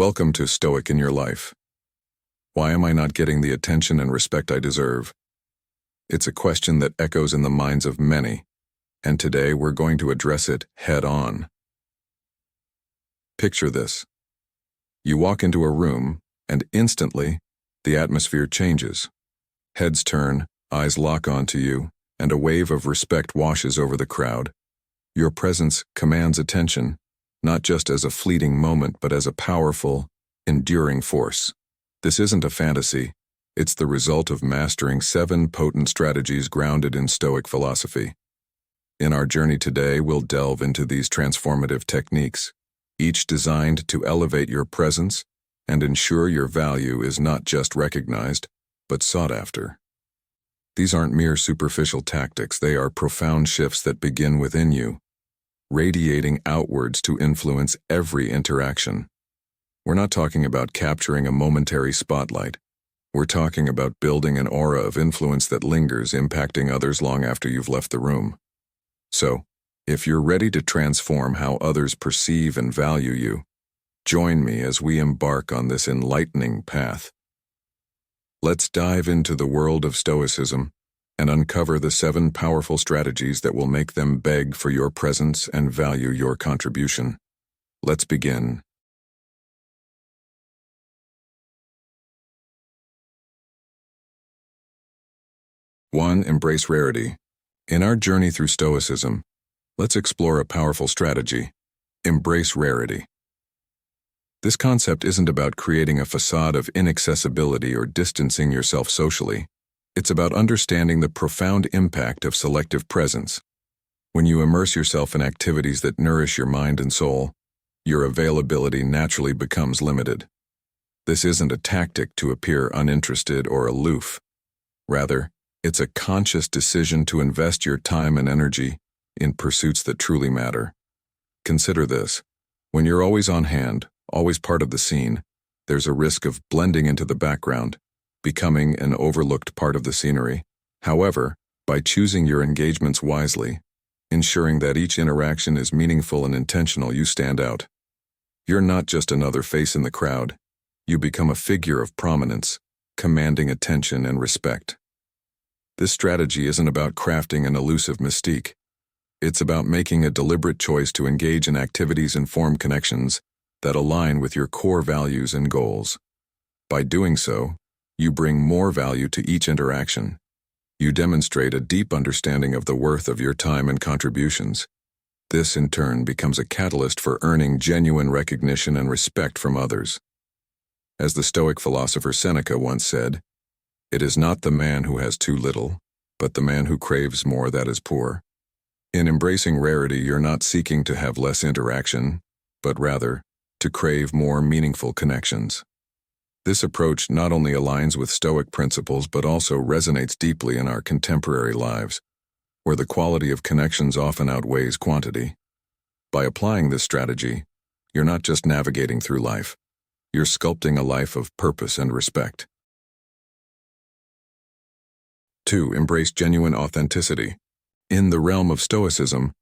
Welcome to Stoic in Your Life. Why am I not getting the attention and respect I deserve? It's a question that echoes in the minds of many, and today we're going to address it head-on. Picture this. You walk into a room, and instantly, the atmosphere changes. Heads turn, eyes lock onto you, and a wave of respect washes over the crowd. Your presence commands attention, not just as a fleeting moment but as a powerful, enduring force. This isn't a fantasy. It's the result of mastering 7 potent strategies grounded in Stoic philosophy. In our journey today, we'll delve into these transformative techniques, each designed to elevate your presence and ensure your value is not just recognized, but sought after. These aren't mere superficial tactics, they are profound shifts that begin within you, radiating outwards to influence every interaction. We're not talking about capturing a momentary spotlight. We're talking about building an aura of influence that lingers, impacting others long after you've left the room. So, if you're ready to transform how others perceive and value you, join me as we embark on this enlightening path. Let's dive into the world of Stoicism and uncover the 7 powerful strategies that will make them beg for your presence and value your contribution. Let's begin. One, embrace rarity. In our journey through Stoicism, let's explore a powerful strategy: embrace rarity. This concept isn't about creating a facade of inaccessibility or distancing yourself socially. It's about understanding the profound impact of selective presence. When you immerse yourself in activities that nourish your mind and soul, your availability naturally becomes limited. This isn't a tactic to appear uninterested or aloof. Rather, it's a conscious decision to invest your time and energy in pursuits that truly matter. Consider this. When you're always on hand, always part of the scene, there's a risk of blending into the background, becoming an overlooked part of the scenery. However, by choosing your engagements wisely, ensuring that each interaction is meaningful and intentional, you stand out. You're not just another face in the crowd. You become a figure of prominence, commanding attention and respect. This strategy isn't about crafting an elusive mystique. It's about making a deliberate choice to engage in activities and form connections that align with your core values and goals. By doing so, you bring more value to each interaction. You demonstrate a deep understanding of the worth of your time and contributions. This, in turn, becomes a catalyst for earning genuine recognition and respect from others. As the Stoic philosopher Seneca once said, "It is not the man who has too little, but the man who craves more that is poor." In embracing rarity, you're not seeking to have less interaction, but rather, to crave more meaningful connections. This approach not only aligns with Stoic principles but also resonates deeply in our contemporary lives, where the quality of connections often outweighs quantity. By applying this strategy, you're not just navigating through life, you're sculpting a life of purpose and respect. 2. Embrace genuine authenticity. In the realm of Stoicism,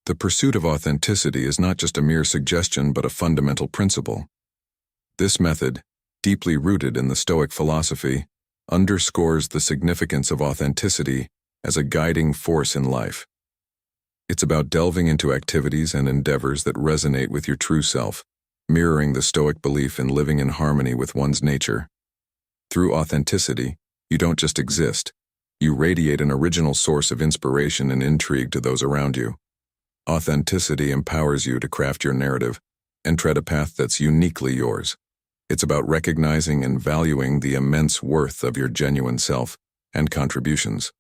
the pursuit of authenticity is not just a mere suggestion but a fundamental principle. This method, deeply rooted in the Stoic philosophy, underscores the significance of authenticity as a guiding force in life. It's about delving into activities and endeavors that resonate with your true self, mirroring the Stoic belief in living in harmony with one's nature. Through authenticity, you don't just exist, you radiate an original source of inspiration and intrigue to those around you. Authenticity empowers you to craft your narrative and tread a path that's uniquely yours. It's about recognizing and valuing the immense worth of your genuine self and contributions.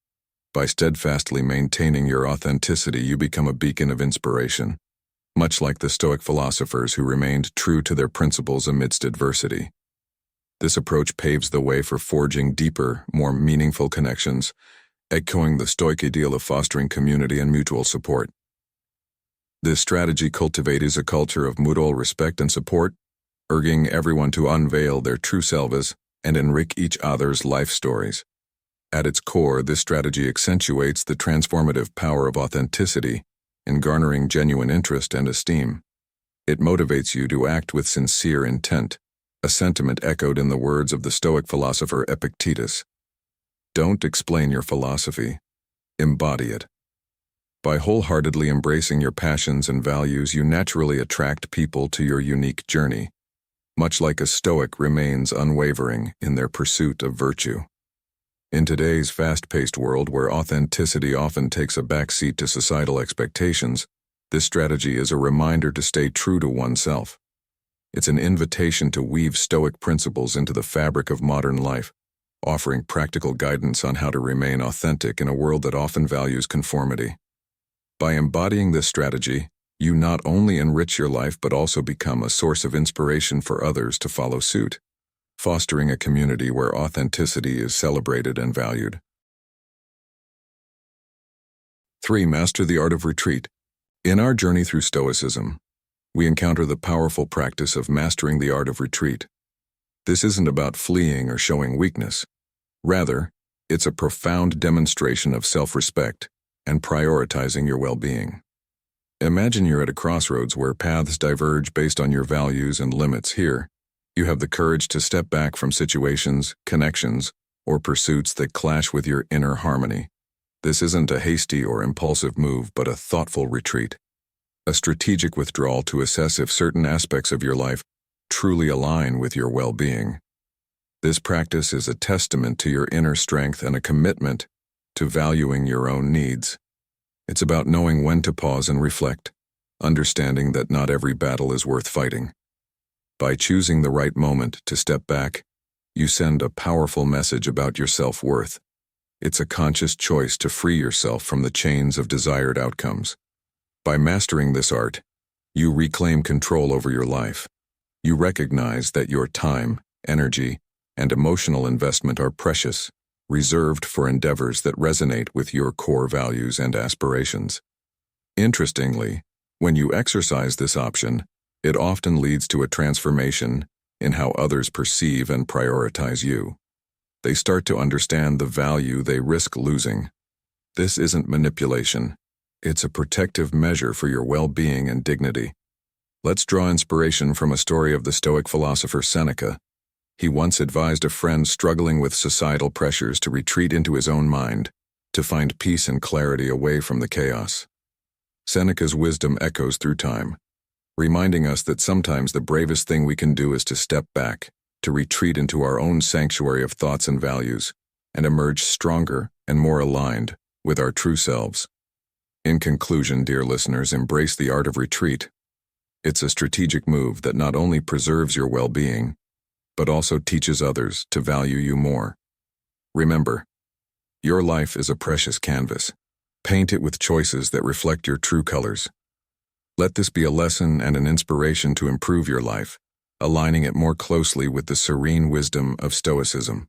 By steadfastly maintaining your authenticity, you become a beacon of inspiration, much like the Stoic philosophers who remained true to their principles amidst adversity. This approach paves the way for forging deeper, more meaningful connections, echoing the Stoic ideal of fostering community and mutual support. This strategy cultivates a culture of mutual respect and support, urging everyone to unveil their true selves and enrich each other's life stories. At its core, this strategy accentuates the transformative power of authenticity in garnering genuine interest and esteem. It motivates you to act with sincere intent, a sentiment echoed in the words of the Stoic philosopher Epictetus. Don't explain your philosophy, embody it. By wholeheartedly embracing your passions and values, you naturally attract people to your unique journey, much like a Stoic remains unwavering in their pursuit of virtue. In today's fast-paced world where authenticity often takes a backseat to societal expectations, this strategy is a reminder to stay true to oneself. It's an invitation to weave Stoic principles into the fabric of modern life, offering practical guidance on how to remain authentic in a world that often values conformity. By embodying this strategy, you not only enrich your life but also become a source of inspiration for others to follow suit, fostering a community where authenticity is celebrated and valued. 3. Master the art of retreat. In our journey through Stoicism, we encounter the powerful practice of mastering the art of retreat. This isn't about fleeing or showing weakness. Rather, it's a profound demonstration of self-respect and prioritizing your well-being. Imagine you're at a crossroads where paths diverge based on your values and limits. Here, you have the courage to step back from situations, connections, or pursuits that clash with your inner harmony. This isn't a hasty or impulsive move, but a thoughtful retreat, a strategic withdrawal to assess if certain aspects of your life truly align with your well-being. This practice is a testament to your inner strength and a commitment to valuing your own needs. It's about knowing when to pause and reflect, understanding that not every battle is worth fighting. By choosing the right moment to step back, you send a powerful message about your self-worth. It's a conscious choice to free yourself from the chains of desired outcomes. By mastering this art, you reclaim control over your life. You recognize that your time, energy, and emotional investment are precious, reserved for endeavors that resonate with your core values and aspirations. Interestingly, when you exercise this option, it often leads to a transformation in how others perceive and prioritize you. They start to understand the value they risk losing. This isn't manipulation. It's a protective measure for your well-being and dignity. Let's draw inspiration from a story of the Stoic philosopher Seneca. He once advised a friend struggling with societal pressures to retreat into his own mind, to find peace and clarity away from the chaos. Seneca's wisdom echoes through time, reminding us that sometimes the bravest thing we can do is to step back, to retreat into our own sanctuary of thoughts and values, and emerge stronger and more aligned with our true selves. In conclusion, dear listeners, embrace the art of retreat. It's a strategic move that not only preserves your well-being, but also teaches others to value you more. Remember, your life is a precious canvas. Paint it with choices that reflect your true colors. Let this be a lesson and an inspiration to improve your life, aligning it more closely with the serene wisdom of Stoicism.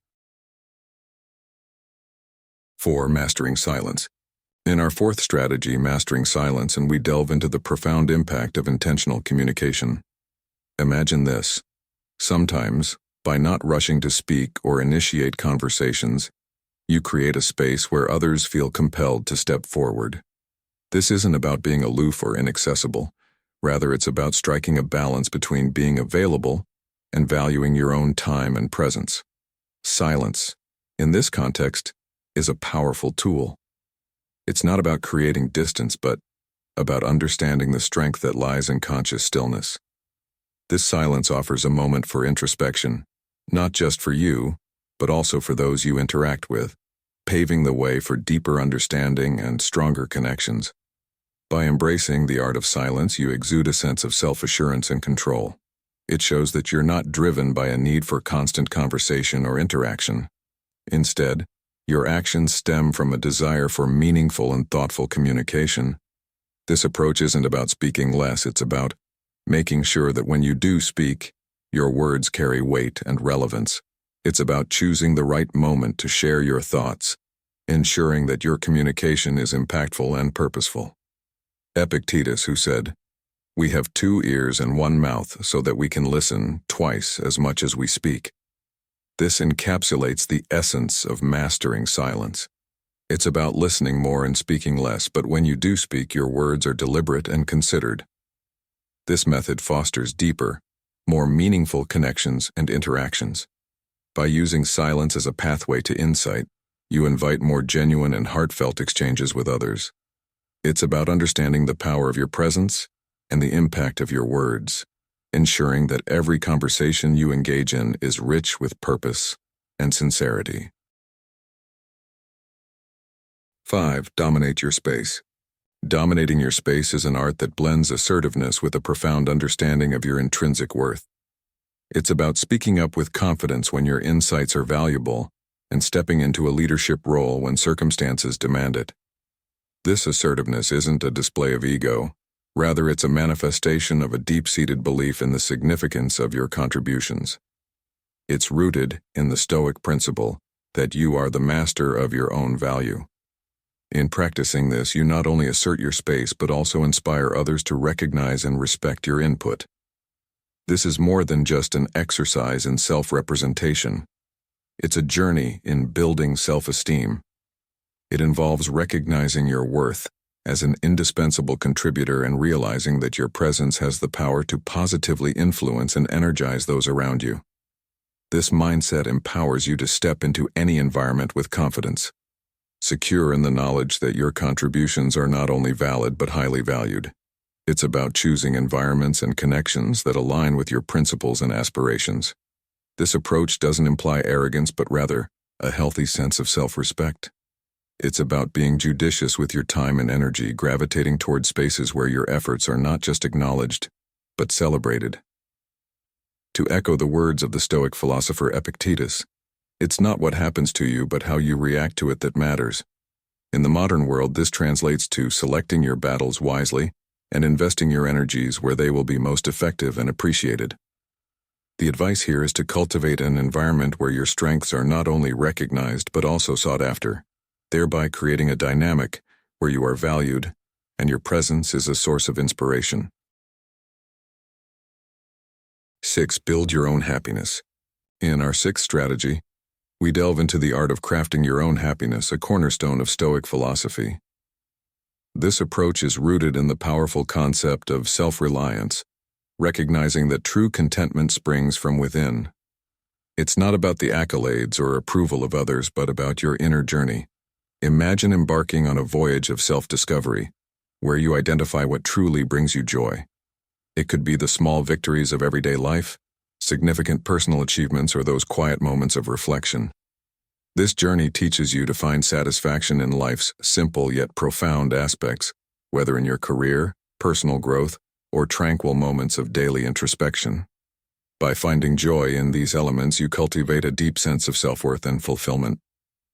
4. Mastering silence. In our fourth strategy, mastering silence, and we delve into the profound impact of intentional communication. Imagine this. Sometimes, by not rushing to speak or initiate conversations, you create a space where others feel compelled to step forward. This isn't about being aloof or inaccessible. Rather, it's about striking a balance between being available and valuing your own time and presence. Silence, in this context, is a powerful tool. It's not about creating distance, but about understanding the strength that lies in conscious stillness. This silence offers a moment for introspection, not just for you, but also for those you interact with, paving the way for deeper understanding and stronger connections. By embracing the art of silence, you exude a sense of self-assurance and control. It shows that you're not driven by a need for constant conversation or interaction. Instead, your actions stem from a desire for meaningful and thoughtful communication. This approach isn't about speaking less, it's about making sure that when you do speak, your words carry weight and relevance. It's about choosing the right moment to share your thoughts, ensuring that your communication is impactful and purposeful. Epictetus, who said, "We have 2 ears and 1 mouth so that we can listen twice as much as we speak." This encapsulates the essence of mastering silence. It's about listening more and speaking less, but when you do speak, your words are deliberate and considered. This method fosters deeper, more meaningful connections and interactions. By using silence as a pathway to insight, you invite more genuine and heartfelt exchanges with others. It's about understanding the power of your presence and the impact of your words, ensuring that every conversation you engage in is rich with purpose and sincerity. 5. Dominate your space. Dominating your space is an art that blends assertiveness with a profound understanding of your intrinsic worth. It's about speaking up with confidence when your insights are valuable and stepping into a leadership role when circumstances demand it. This assertiveness isn't a display of ego. Rather, it's a manifestation of a deep-seated belief in the significance of your contributions. It's rooted in the Stoic principle that you are the master of your own value. In practicing this, you not only assert your space but also inspire others to recognize and respect your input. This is more than just an exercise in self-representation. It's a journey in building self-esteem. It involves recognizing your worth as an indispensable contributor and realizing that your presence has the power to positively influence and energize those around you. This mindset empowers you to step into any environment with confidence, secure in the knowledge that your contributions are not only valid but highly valued. It's about choosing environments and connections that align with your principles and aspirations. This approach doesn't imply arrogance but rather a healthy sense of self-respect. It's about being judicious with your time and energy, gravitating toward spaces where your efforts are not just acknowledged, but celebrated. To echo the words of the Stoic philosopher Epictetus, it's not what happens to you but how you react to it that matters. In the modern world, this translates to selecting your battles wisely and investing your energies where they will be most effective and appreciated. The advice here is to cultivate an environment where your strengths are not only recognized but also sought after, thereby creating a dynamic where you are valued and your presence is a source of inspiration. 6. Build your own happiness. In our sixth strategy, we delve into the art of crafting your own happiness, a cornerstone of Stoic philosophy. This approach is rooted in the powerful concept of self-reliance, recognizing that true contentment springs from within. It's not about the accolades or approval of others, but about your inner journey. Imagine embarking on a voyage of self-discovery, where you identify what truly brings you joy. It could be the small victories of everyday life, significant personal achievements, or those quiet moments of reflection. This journey teaches you to find satisfaction in life's simple yet profound aspects, whether in your career, personal growth, or tranquil moments of daily introspection. By finding joy in these elements, you cultivate a deep sense of self-worth and fulfillment.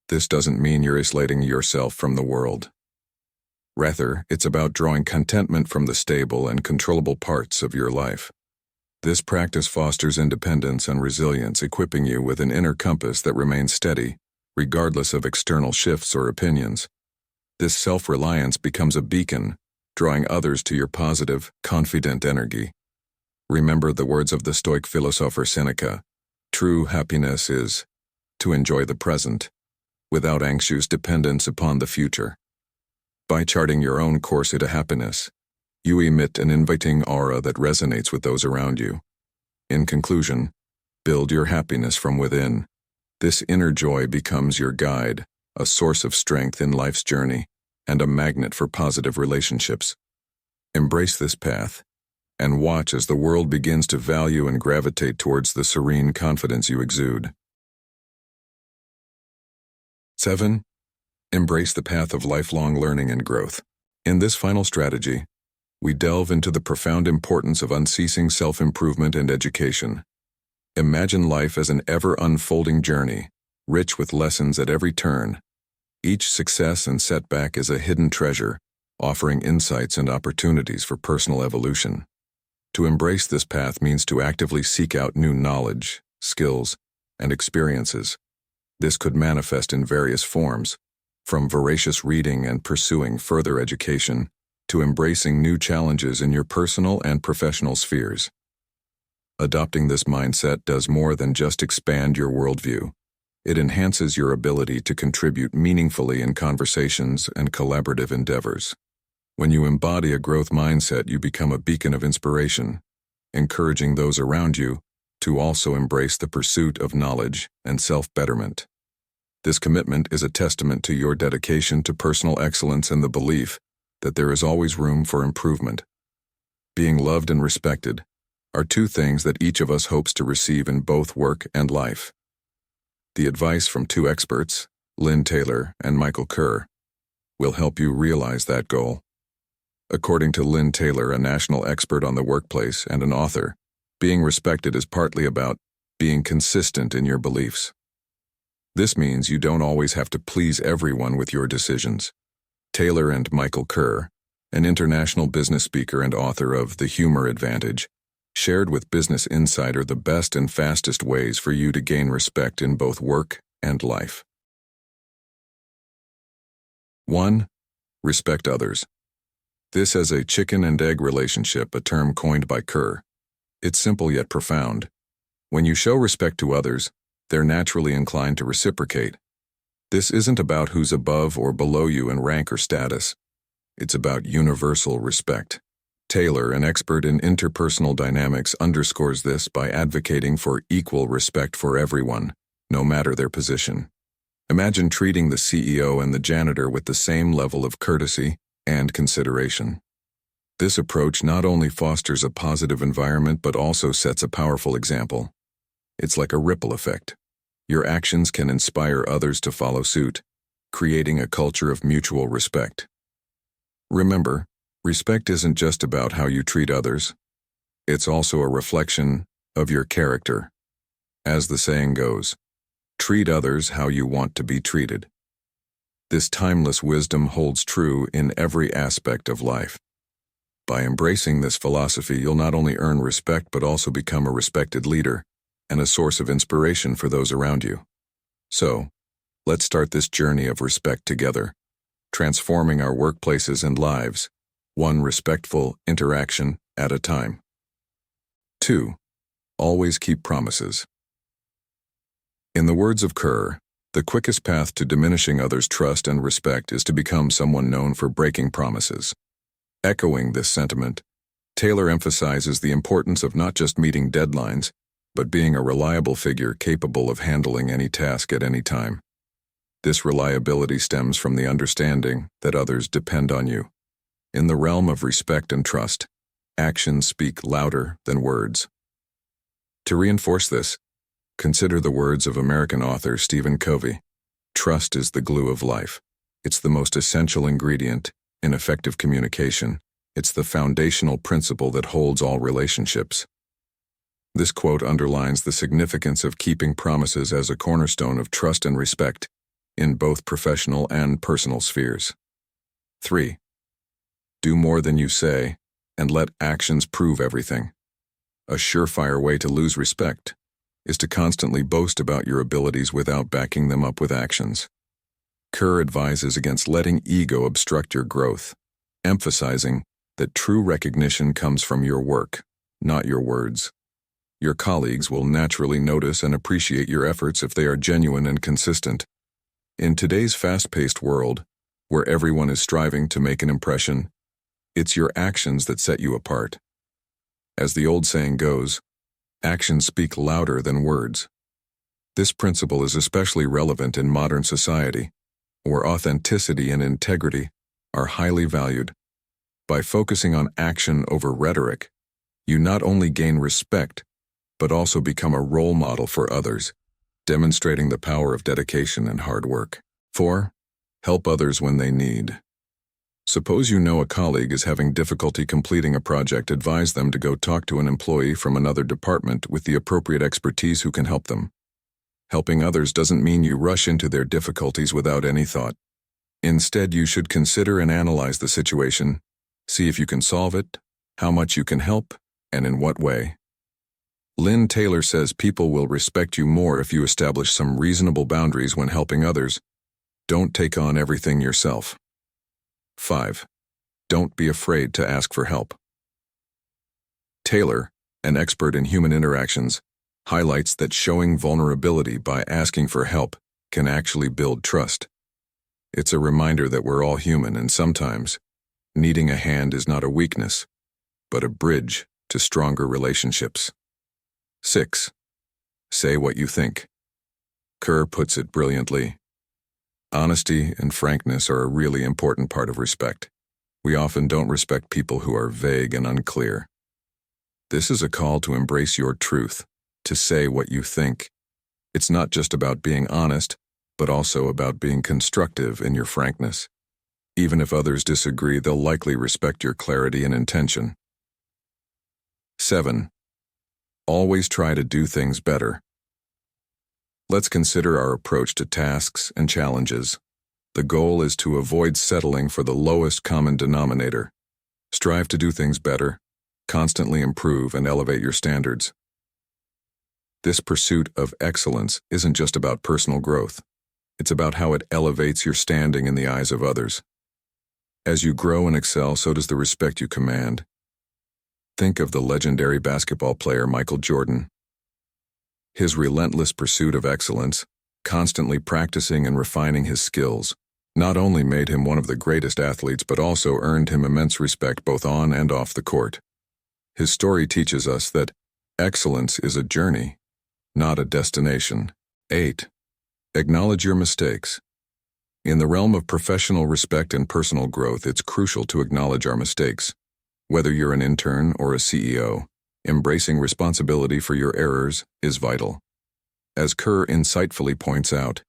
This doesn't mean you're isolating yourself from the world. Rather, it's about drawing contentment from the stable and controllable parts of your life. This practice fosters independence and resilience, equipping you with an inner compass that remains steady, regardless of external shifts or opinions. This self-reliance becomes a beacon, drawing others to your positive, confident energy. Remember the words of the Stoic philosopher Seneca: true happiness is to enjoy the present, without anxious dependence upon the future. By charting your own course to happiness, you emit an inviting aura that resonates with those around you. In conclusion, build your happiness from within. This inner joy becomes your guide, a source of strength in life's journey, and a magnet for positive relationships. Embrace this path, and watch as the world begins to value and gravitate towards the serene confidence you exude. 7. Embrace the path of lifelong learning and growth. In this final strategy, we delve into the profound importance of unceasing self-improvement and education. Imagine life as an ever-unfolding journey, rich with lessons at every turn. Each success and setback is a hidden treasure, offering insights and opportunities for personal evolution. To embrace this path means to actively seek out new knowledge, skills, and experiences. This could manifest in various forms, from voracious reading and pursuing further education, to embracing new challenges in your personal and professional spheres. Adopting this mindset does more than just expand your worldview. It enhances your ability to contribute meaningfully in conversations and collaborative endeavors. When you embody a growth mindset, you become a beacon of inspiration, encouraging those around you to also embrace the pursuit of knowledge and self-betterment. This commitment is a testament to your dedication to personal excellence and the belief that there is always room for improvement. Being loved and respected are two things that each of us hopes to receive in both work and life. The advice from two experts, Lynn Taylor and Michael Kerr, will help you realize that goal. According to Lynn Taylor, a national expert on the workplace and an author, being respected is partly about being consistent in your beliefs. This means you don't always have to please everyone with your decisions. Taylor and Michael Kerr, an international business speaker and author of The Humor Advantage, shared with Business Insider the best and fastest ways for you to gain respect in both work and life. 1. Respect others. This is a chicken and egg relationship, a term coined by Kerr. It's simple yet profound. When you show respect to others, they're naturally inclined to reciprocate. This isn't about who's above or below you in rank or status. It's about universal respect. Taylor, an expert in interpersonal dynamics, underscores this by advocating for equal respect for everyone, no matter their position. Imagine treating the CEO and the janitor with the same level of courtesy and consideration. This approach not only fosters a positive environment but also sets a powerful example. It's like a ripple effect. Your actions can inspire others to follow suit, creating a culture of mutual respect. Remember, respect isn't just about how you treat others. It's also a reflection of your character. As the saying goes, treat others how you want to be treated. This timeless wisdom holds true in every aspect of life. By embracing this philosophy, you'll not only earn respect but also become a respected leader and a source of inspiration for those around you. So, let's start this journey of respect together, transforming our workplaces and lives, one respectful interaction at a time. 2. Always keep promises. In the words of Kerr, the quickest path to diminishing others' trust and respect is to become someone known for breaking promises. Echoing this sentiment, Taylor emphasizes the importance of not just meeting deadlines, but being a reliable figure capable of handling any task at any time. This reliability stems from the understanding that others depend on you. In the realm of respect and trust, actions speak louder than words. To reinforce this, consider the words of American author Stephen Covey. Trust is the glue of life. It's the most essential ingredient in effective communication. It's the foundational principle that holds all relationships. This quote underlines the significance of keeping promises as a cornerstone of trust and respect in both professional and personal spheres. 3. Do more than you say, and let actions prove everything. A surefire way to lose respect is to constantly boast about your abilities without backing them up with actions. Kerr advises against letting ego obstruct your growth, emphasizing that true recognition comes from your work, not your words. Your colleagues will naturally notice and appreciate your efforts if they are genuine and consistent. In today's fast-paced world, where everyone is striving to make an impression, it's your actions that set you apart. As the old saying goes, actions speak louder than words. This principle is especially relevant in modern society, where authenticity and integrity are highly valued. By focusing on action over rhetoric, you not only gain respect, but also become a role model for others, demonstrating the power of dedication and hard work. 4. Help others when they need. Suppose you know a colleague is having difficulty completing a project. Advise them to go talk to an employee from another department with the appropriate expertise who can help them. Helping others doesn't mean you rush into their difficulties without any thought. Instead, you should consider and analyze the situation, see if you can solve it, how much you can help, and in what way. Lynn Taylor says people will respect you more if you establish some reasonable boundaries when helping others. Don't take on everything yourself. 5. Don't be afraid to ask for help. Taylor, an expert in human interactions, highlights that showing vulnerability by asking for help can actually build trust. It's a reminder that we're all human, and sometimes needing a hand is not a weakness, but a bridge to stronger relationships. 6. Say what you think. Kerr puts it brilliantly. Honesty and frankness are a really important part of respect. We often don't respect people who are vague and unclear. This is a call to embrace your truth, to say what you think. It's not just about being honest, but also about being constructive in your frankness. Even if others disagree, they'll likely respect your clarity and intention. 7. Always try to do things better. Let's consider our approach to tasks and challenges. The goal is to avoid settling for the lowest common denominator. Strive to do things better, constantly improve and elevate your standards. This pursuit of excellence isn't just about personal growth. It's about how it elevates your standing in the eyes of others. As you grow and excel, so does the respect you command. Think of the legendary basketball player Michael Jordan. His relentless pursuit of excellence, constantly practicing and refining his skills, not only made him one of the greatest athletes but also earned him immense respect both on and off the court. His story teaches us that excellence is a journey, not a destination. 8. Acknowledge your mistakes. In the realm of professional respect and personal growth, it's crucial to acknowledge our mistakes. Whether you're an intern or a CEO, embracing responsibility for your errors is vital. As Kerr insightfully points out,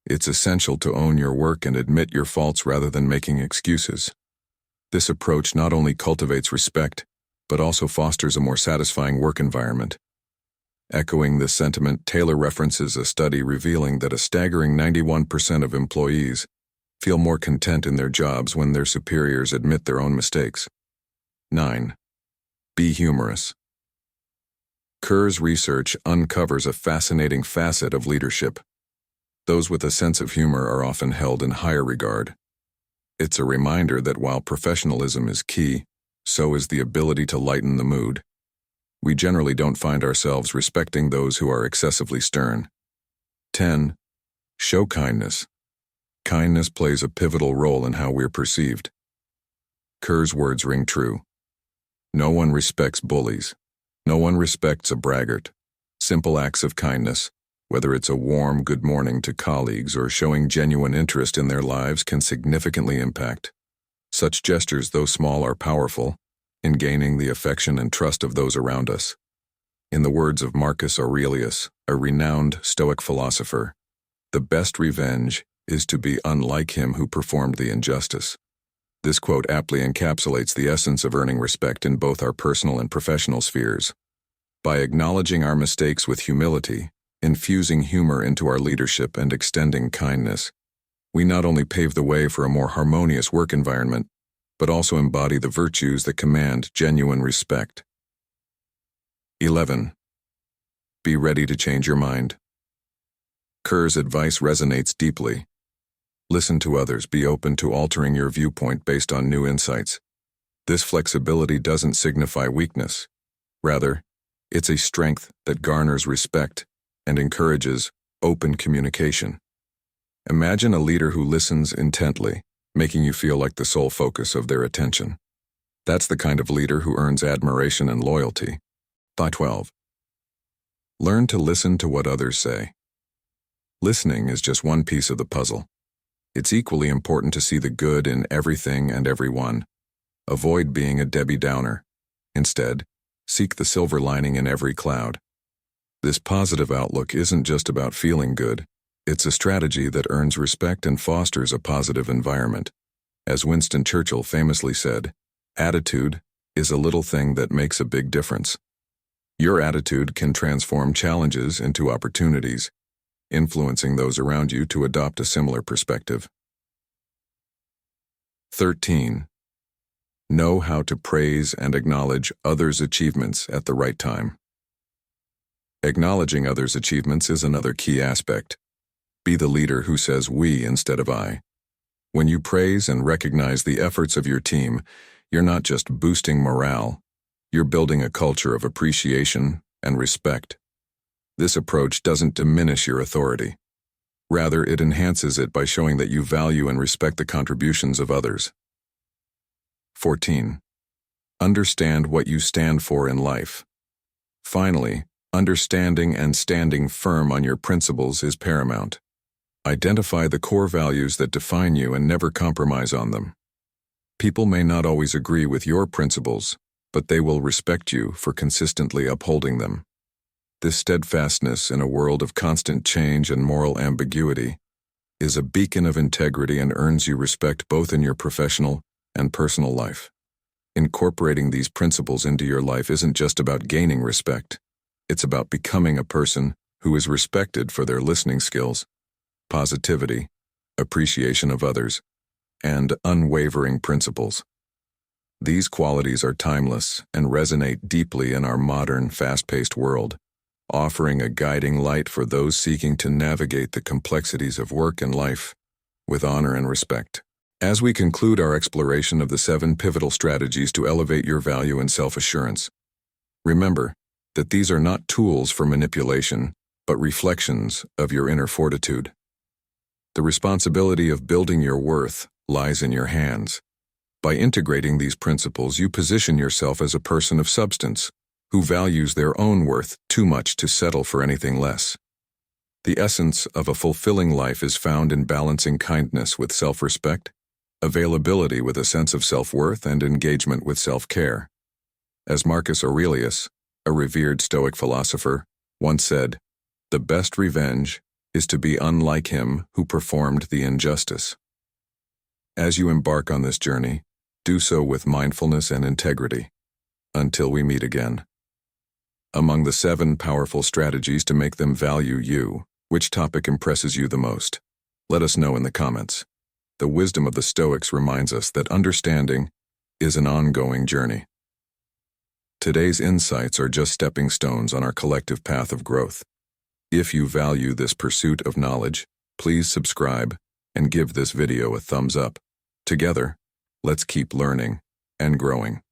it's essential to own your work and admit your faults rather than making excuses. This approach not only cultivates respect, but also fosters a more satisfying work environment. Echoing this sentiment, Taylor references a study revealing that a staggering 91% of employees feel more content in their jobs when their superiors admit their own mistakes. 9. Be humorous. Kerr's research uncovers a fascinating facet of leadership. Those with a sense of humor are often held in higher regard. It's a reminder that while professionalism is key, so is the ability to lighten the mood. We generally don't find ourselves respecting those who are excessively stern. 10. Show kindness. Kindness plays a pivotal role in how we're perceived. Kerr's words ring true. No one respects bullies. No one respects a braggart. Simple acts of kindness, whether it's a warm good morning to colleagues or showing genuine interest in their lives, can significantly impact. Such gestures, though small, are powerful in gaining the affection and trust of those around us. In the words of Marcus Aurelius, a renowned Stoic philosopher, the best revenge is to be unlike him who performed the injustice. This quote aptly encapsulates the essence of earning respect in both our personal and professional spheres. By acknowledging our mistakes with humility, infusing humor into our leadership, and extending kindness, we not only pave the way for a more harmonious work environment, but also embody the virtues that command genuine respect. 11. Be ready to change your mind. Kerr's advice resonates deeply. Listen to others, be open to altering your viewpoint based on new insights. This flexibility doesn't signify weakness. Rather, it's a strength that garners respect and encourages open communication. Imagine a leader who listens intently, making you feel like the sole focus of their attention. That's the kind of leader who earns admiration and loyalty. 12. Learn to listen to what others say. Listening is just one piece of the puzzle. It's equally important to see the good in everything and everyone. Avoid being a Debbie Downer. Instead, seek the silver lining in every cloud. This positive outlook isn't just about feeling good. It's a strategy that earns respect and fosters a positive environment. As Winston Churchill famously said, attitude is a little thing that makes a big difference. Your attitude can transform challenges into opportunities, influencing those around you to adopt a similar perspective. 13. Know how to praise and acknowledge others' achievements at the right time. Acknowledging others' achievements is another key aspect. Be the leader who says we instead of I. When you praise and recognize the efforts of your team, you're not just boosting morale, you're building a culture of appreciation and respect. This approach doesn't diminish your authority. Rather, it enhances it by showing that you value and respect the contributions of others. 14. Understand what you stand for in life. Finally, understanding and standing firm on your principles is paramount. Identify the core values that define you and never compromise on them. People may not always agree with your principles, but they will respect you for consistently upholding them. This steadfastness in a world of constant change and moral ambiguity is a beacon of integrity and earns you respect both in your professional and personal life. Incorporating these principles into your life isn't just about gaining respect. It's about becoming a person who is respected for their listening skills, positivity, appreciation of others, and unwavering principles. These qualities are timeless and resonate deeply in our modern, fast-paced world, offering a guiding light for those seeking to navigate the complexities of work and life with honor and respect. As we conclude our exploration of the 7 pivotal strategies to elevate your value and self-assurance, remember that these are not tools for manipulation, but reflections of your inner fortitude. The responsibility of building your worth lies in your hands. By integrating these principles, you position yourself as a person of substance, who values their own worth too much to settle for anything less. The essence of a fulfilling life is found in balancing kindness with self-respect, availability with a sense of self-worth, and engagement with self-care. As Marcus Aurelius, a revered Stoic philosopher, once said, "The best revenge is to be unlike him who performed the injustice." As you embark on this journey, do so with mindfulness and integrity. Until we meet again. Among the 7 powerful strategies to make them value you, which topic impresses you the most? Let us know in the comments. The wisdom of the Stoics reminds us that understanding is an ongoing journey. Today's insights are just stepping stones on our collective path of growth. If you value this pursuit of knowledge, please subscribe and give this video a thumbs up. Together, let's keep learning and growing.